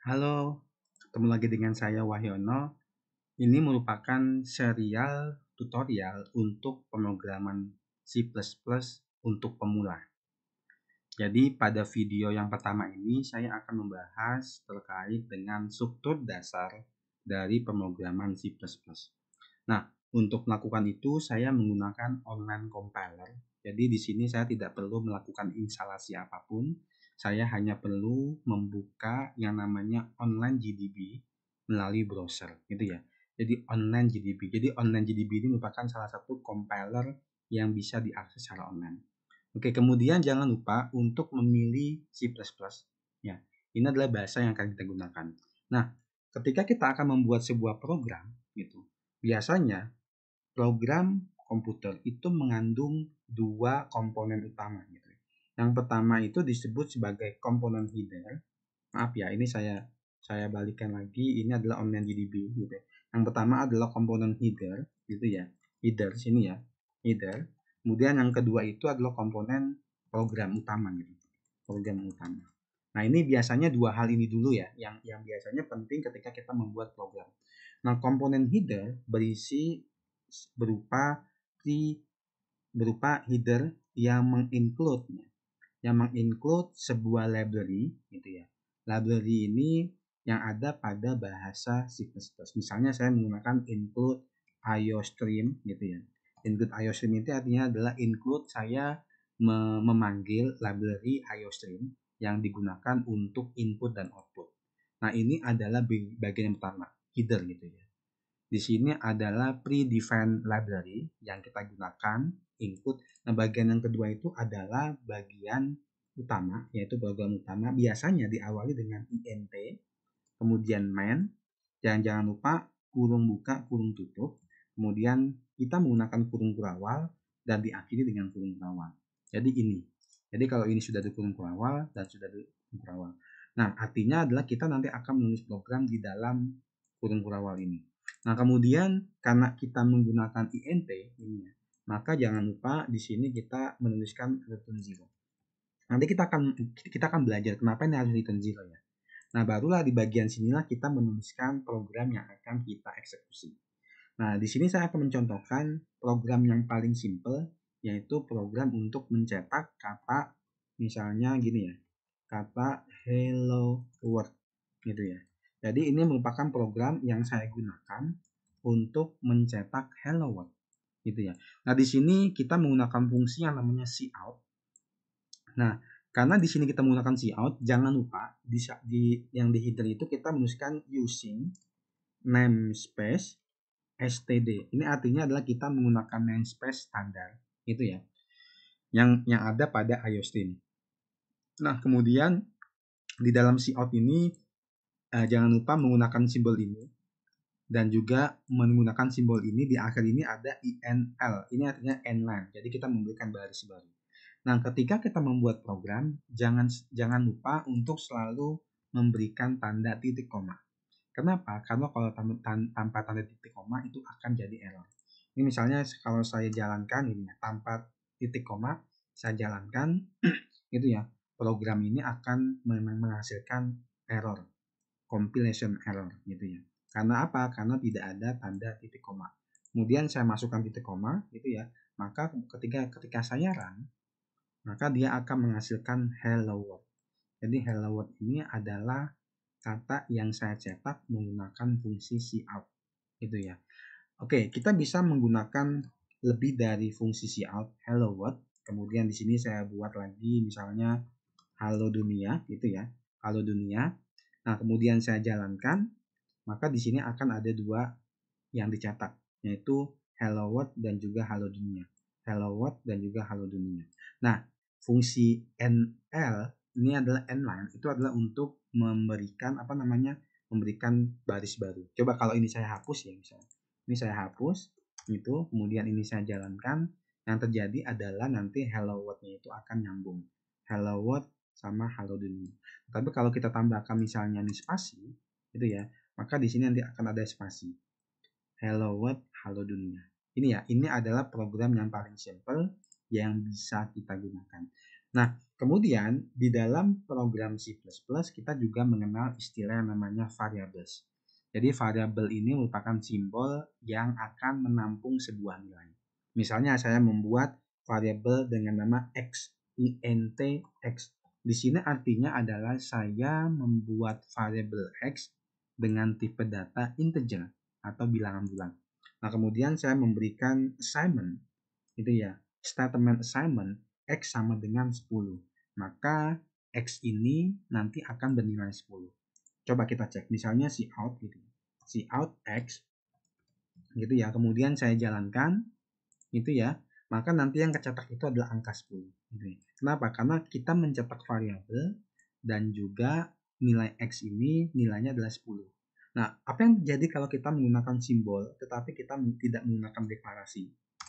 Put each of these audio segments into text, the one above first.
Halo, ketemu lagi dengan saya Wahyono. Ini merupakan serial tutorial untuk pemrograman C++ untuk pemula. Jadi pada video yang pertama ini saya akan membahas terkait dengan struktur dasar dari pemrograman C++. Nah, untuk melakukan itu saya menggunakan online compiler. Jadi di sini saya tidak perlu melakukan instalasi apapun. Saya hanya perlu membuka yang namanya online GDB melalui browser, gitu ya. Jadi online GDB. Jadi online GDB ini merupakan salah satu compiler yang bisa diakses secara online. Oke, kemudian jangan lupa untuk memilih C++. Ya, ini adalah bahasa yang akan kita gunakan. Nah, ketika kita akan membuat sebuah program, gitu, biasanya program komputer itu mengandung dua komponen utama, gitu. Yang pertama itu disebut sebagai komponen header. Maaf ya, ini saya balikan lagi. Ini adalah online GDB, gitu. Yang pertama adalah komponen header, gitu ya. Header sini ya, header. Kemudian yang kedua itu adalah komponen program utama, gitu. Program utama. Nah, ini biasanya dua hal ini dulu ya, yang biasanya penting ketika kita membuat program. Nah, komponen header berisi berupa header yang menginclude sebuah library, gitu ya. Library ini yang ada pada bahasa C++. Misalnya saya menggunakan include IOStream, gitu ya. Include IOStream itu artinya adalah include saya memanggil library IOStream yang digunakan untuk input dan output. Nah, ini adalah bagian yang pertama, header, gitu ya. Di sini adalah predefined library yang kita gunakan input. Nah, bagian yang kedua itu adalah bagian utama, yaitu program utama. Biasanya diawali dengan int, kemudian main, dan jangan lupa kurung buka, kurung tutup. Kemudian kita menggunakan kurung kurawal dan diakhiri dengan kurung kurawal. Jadi ini. Jadi kalau ini sudah di kurung kurawal dan sudah di kurung kurawal. Nah, artinya adalah kita nanti akan menulis program di dalam kurung kurawal ini. Nah, kemudian karena kita menggunakan int ini ya, maka jangan lupa di sini kita menuliskan return 0. Nanti kita akan belajar kenapa ini harus return 0 ya. Nah, barulah di bagian sinilah kita menuliskan program yang akan kita eksekusi. Nah, di sini saya akan mencontohkan program yang paling simple, yaitu program untuk mencetak kata, misalnya gini ya, kata hello world, gitu ya. Jadi ini merupakan program yang saya gunakan untuk mencetak hello world, gitu ya. Nah, di sini kita menggunakan fungsi yang namanya cout. Nah, karena di sini kita menggunakan cout, jangan lupa yang di header itu kita menuliskan using namespace std. Ini artinya adalah kita menggunakan namespace standar, gitu ya. Yang ada pada IOStream. Nah, kemudian di dalam cout ini jangan lupa menggunakan simbol ini dan juga menggunakan simbol ini di akhir ini ada inl. Ini artinya endline. Jadi kita memberikan baris baru. Nah, ketika kita membuat program, jangan lupa untuk selalu memberikan tanda titik koma. Kenapa? Karena kalau tanpa tanda titik koma itu akan jadi error. Ini misalnya kalau saya jalankan ini ya, tanpa titik koma saya jalankan itu ya, program ini akan menghasilkan error, compilation error, gitu ya. Karena apa? Karena tidak ada tanda titik koma. Kemudian saya masukkan titik koma, gitu ya. Maka ketika saya run, maka dia akan menghasilkan hello world. Jadi hello world ini adalah kata yang saya cetak menggunakan fungsi cout, gitu ya. Oke, kita bisa menggunakan lebih dari fungsi cout, hello world. Kemudian di sini saya buat lagi misalnya halo dunia, gitu ya. Halo dunia. Nah, kemudian saya jalankan, maka di sini akan ada dua yang dicetak, yaitu hello world dan juga halo dunia. Hello world dan juga halo dunia. Nah, fungsi nl ini adalah nline, itu adalah untuk memberikan memberikan baris baru. Coba kalau ini saya hapus ya, misalnya ini saya hapus itu, kemudian ini saya jalankan, yang terjadi adalah nanti hello world-nya itu akan nyambung hello world sama halo dunia. Tapi kalau kita tambahkan misalnya ini spasi, gitu ya, maka di sini nanti akan ada spasi hello world, halo dunia. Ini ya, ini adalah program yang paling simple yang bisa kita gunakan. Nah, kemudian di dalam program C++ kita juga mengenal istilah yang namanya variables. Jadi variabel ini merupakan simbol yang akan menampung sebuah nilai. Misalnya saya membuat variabel dengan nama x, int x. Di sini artinya adalah saya membuat variabel x dengan tipe data integer atau bilangan bulan. Nah, kemudian saya memberikan assignment, itu ya, statement assignment x sama dengan 10. Maka x ini nanti akan bernilai 10. Coba kita cek, misalnya cout gitu. Cout x gitu ya. Kemudian saya jalankan itu ya. Maka nanti yang kecetak itu adalah angka 10 gitu ya. Kenapa? Karena kita mencetak variabel dan juga nilai x ini nilainya adalah 10. Nah, apa yang terjadi kalau kita menggunakan simbol tetapi kita tidak menggunakan deklarasi?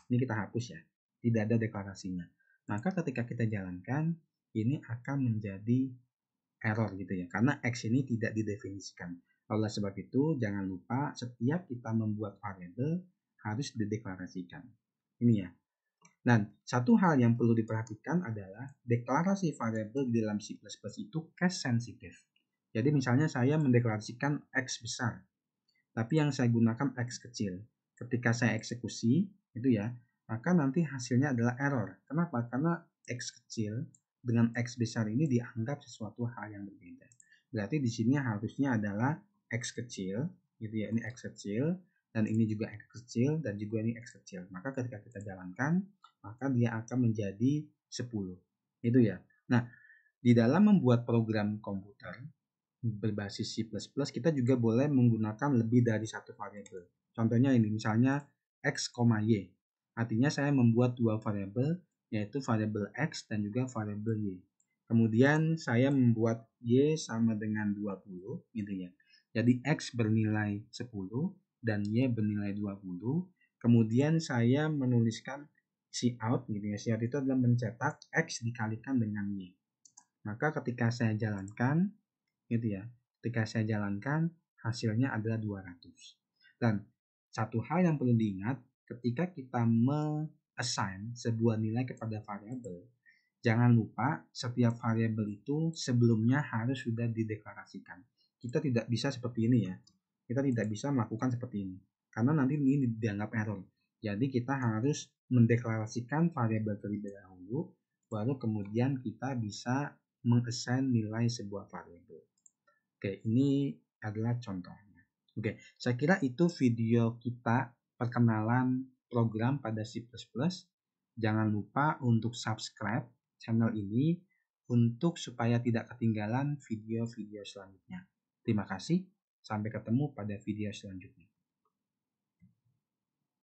Ini kita hapus ya. Tidak ada deklarasinya. Maka ketika kita jalankan, ini akan menjadi error gitu ya. Karena X ini tidak didefinisikan. Oleh sebab itu, jangan lupa setiap kita membuat variabel harus dideklarasikan. Ini ya. Dan satu hal yang perlu diperhatikan adalah deklarasi variabel di dalam C++ itu case sensitive. Jadi misalnya saya mendeklarasikan X besar, tapi yang saya gunakan X kecil. Ketika saya eksekusi, itu ya, maka nanti hasilnya adalah error. Kenapa? Karena X kecil dengan X besar ini dianggap sesuatu hal yang berbeda. Berarti di sini harusnya adalah X kecil, gitu ya, ini X kecil, dan ini juga X kecil, dan juga ini X kecil. Maka ketika kita jalankan, maka dia akan menjadi 10. Itu ya. Nah, di dalam membuat program komputer berbasis C++, kita juga boleh menggunakan lebih dari satu variabel. Contohnya ini, misalnya x, y. Artinya saya membuat dua variabel, yaitu variabel x dan juga variabel y. Kemudian saya membuat y sama dengan 20, gitu ya. Jadi x bernilai 10 dan y bernilai 20. Kemudian saya menuliskan cout, gitu ya. Cout itu adalah mencetak x dikalikan dengan y. Maka ketika saya jalankan, gitu ya. Ketika saya jalankan, hasilnya adalah 200. Dan satu hal yang perlu diingat, ketika kita assign sebuah nilai kepada variabel, jangan lupa setiap variabel itu sebelumnya harus sudah dideklarasikan. Kita tidak bisa seperti ini ya. Kita tidak bisa melakukan seperti ini. Karena nanti ini dianggap error. Jadi kita harus mendeklarasikan variabel terlebih dahulu, baru kemudian kita bisa mengassign nilai sebuah variabel. Oke, ini adalah contohnya. Oke, saya kira itu video kita perkenalan program pada C++. Jangan lupa untuk subscribe channel ini untuk supaya tidak ketinggalan video-video selanjutnya. Terima kasih, sampai ketemu pada video selanjutnya.